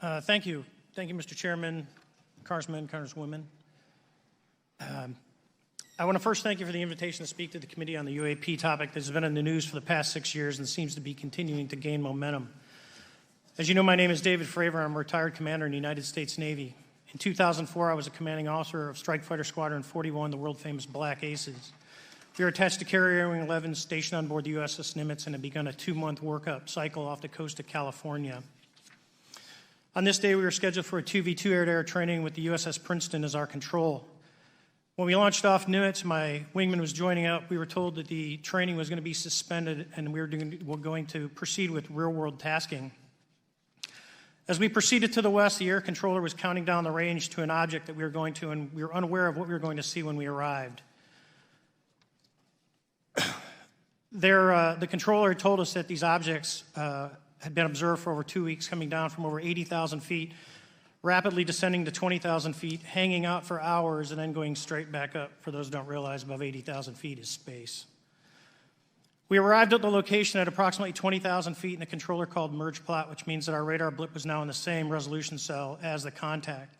Thank you. Thank you, Mr. Chairman, Congressmen, Congresswomen. I want to first thank you for the invitation to speak to the committee on the UAP topic that has been in the news for the past 6 years and seems to be continuing to gain momentum. As you know, my name is David Fravor. I'm a retired commander in the United States Navy. In 2004, I was a commanding officer of Strike Fighter Squadron 41, the world-famous Black Aces. We were attached to Carrier Wing 11, stationed on board the USS Nimitz, and had begun a 2-month workup cycle off the coast of California. On this day, we were scheduled for a 2v2 air-to-air training with the USS Princeton as our control. When we launched off Nimitz, my wingman was joining up. We were told that the training was going to be suspended and we were going to proceed with real-world tasking. As we proceeded to the west, the air controller was counting down the range to an object that we were going to, and we were unaware of what we were going to see when we arrived. The controller had told us that these objects had been observed for over 2 weeks, coming down from over 80,000 feet, rapidly descending to 20,000 feet, hanging out for hours, and then going straight back up. For those who don't realize, above 80,000 feet is space. We arrived at the location at approximately 20,000 feet, and the controller called merge plot, which means that our radar blip was now in the same resolution cell as the contact.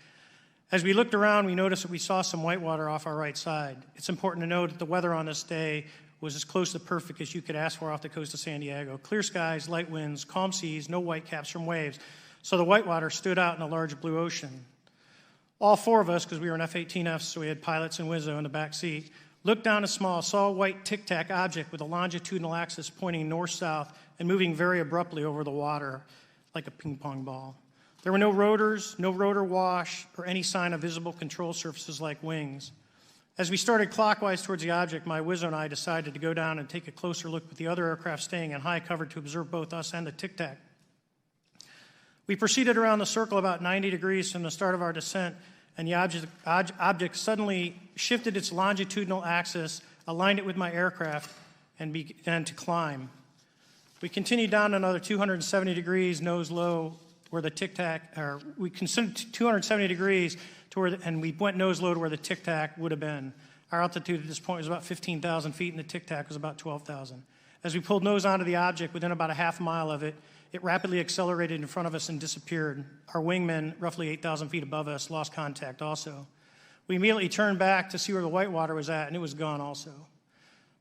As we looked around, we noticed that we saw some whitewater off our right side. It's important to note that the weather on this day was as close to perfect as you could ask for off the coast of San Diego. Clear skies, light winds, calm seas, no whitecaps from waves. So the whitewater stood out in a large blue ocean. All four of us, because we were in F-18Fs, so we had pilots and Wizzo in the back seat, looked down a small, saw a white tic-tac object with a longitudinal axis pointing north-south and moving very abruptly over the water like a ping-pong ball. There were no rotors, no rotor wash, or any sign of visible control surfaces like wings. As we started clockwise towards the object, my Wizzo and I decided to go down and take a closer look with the other aircraft staying in high cover to observe both us and the tic-tac. We proceeded around the circle about 90 degrees from the start of our descent, and the object suddenly shifted its longitudinal axis, aligned it with my aircraft, and began to climb. We continued down another 270 degrees, nose low, where the tic-tac, or we considered 270 degrees to where, and we went nose low to where the tic-tac would have been. Our altitude at this point was about 15,000 feet, and the tic-tac was about 12,000. As we pulled nose onto the object, within about a half mile of it, it rapidly accelerated in front of us and disappeared. Our wingmen, roughly 8,000 feet above us, lost contact also. We immediately turned back to see where the whitewater was at, and it was gone also.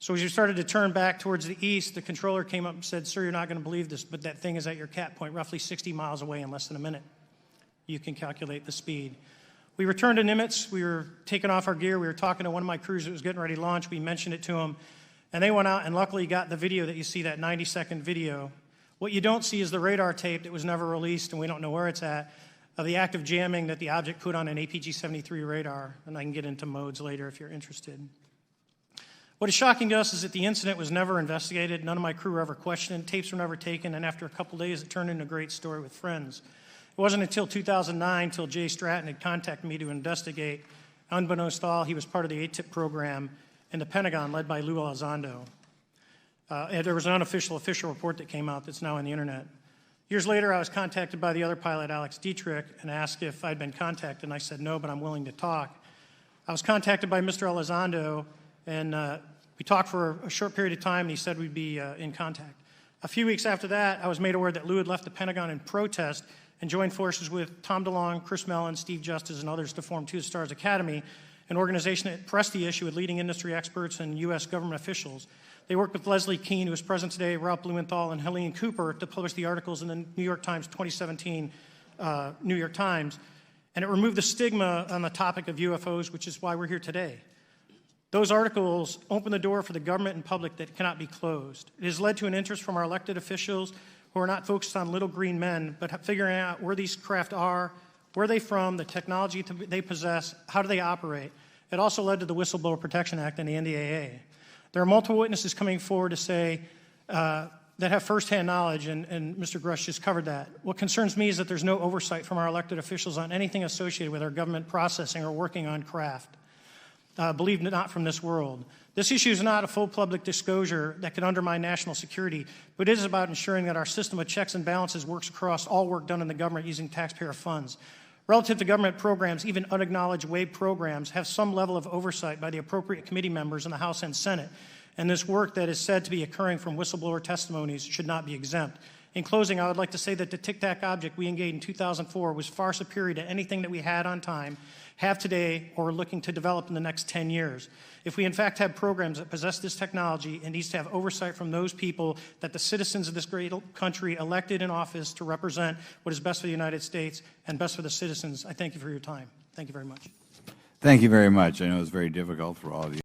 So as we started to turn back towards the east, the controller came up and said, "Sir, you're not going to believe this, but that thing is at your cap point, roughly 60 miles away in less than a minute." You can calculate the speed. We returned to Nimitz. We were taking off our gear. We were talking to one of my crews that was getting ready to launch. We mentioned it to them, and they went out and luckily got the video that you see, that 90-second video. What you don't see is the radar tape that was never released, and we don't know where it's at, of the active jamming that the object put on an APG-73 radar, and I can get into modes later if you're interested. What is shocking to us is that the incident was never investigated. None of my crew were ever questioned. Tapes were never taken, and after a couple days, it turned into a great story with friends. It wasn't until 2009 until Jay Stratton had contacted me to investigate. Unbeknownst to all, he was part of the ATIP program in the Pentagon led by Lou Elizondo. There was an official report that came out that's now on the internet. Years later, I was contacted by the other pilot, Alex Dietrich, and asked if I'd been contacted, and I said no, but I'm willing to talk. I was contacted by Mr. Elizondo, and we talked for a short period of time, and he said we'd be in contact. A few weeks after that, I was made aware that Lou had left the Pentagon in protest and joined forces with Tom DeLonge, Chris Mellon, Steve Justice, and others to form Two Stars Academy, an organization that pressed the issue with leading industry experts and U.S. government officials. They worked with Leslie Keene, who is present today, Ralph Blumenthal, and Helene Cooper to publish the articles in the New York Times 2017 New York Times, and it removed the stigma on the topic of UFOs, which is why we're here today. Those articles open the door for the government and public that cannot be closed. It has led to an interest from our elected officials who are not focused on little green men, but figuring out where these craft are, where they're from, the technology they possess, how do they operate. It also led to the Whistleblower Protection Act and the NDAA. There are multiple witnesses coming forward to say that have firsthand knowledge, and Mr. Grush just covered that. What concerns me is that there's no oversight from our elected officials on anything associated with our government processing or working on craft. Believe it, not from this world. This issue is not a full public disclosure that could undermine national security, but it is about ensuring that our system of checks and balances works across all work done in the government using taxpayer funds. Relative to government programs, even unacknowledged WAVE programs have some level of oversight by the appropriate committee members in the House and Senate, and this work that is said to be occurring from whistleblower testimonies should not be exempt. In closing, I would like to say that the Tic Tac object we engaged in 2004 was far superior to anything that we had on time, have today, or are looking to develop in the next 10 years. If we in fact have programs that possess this technology, it needs to have oversight from those people that the citizens of this great country elected in office to represent what is best for the United States and best for the citizens. I thank you for your time. Thank you very much. Thank you very much. I know it's very difficult for all of you.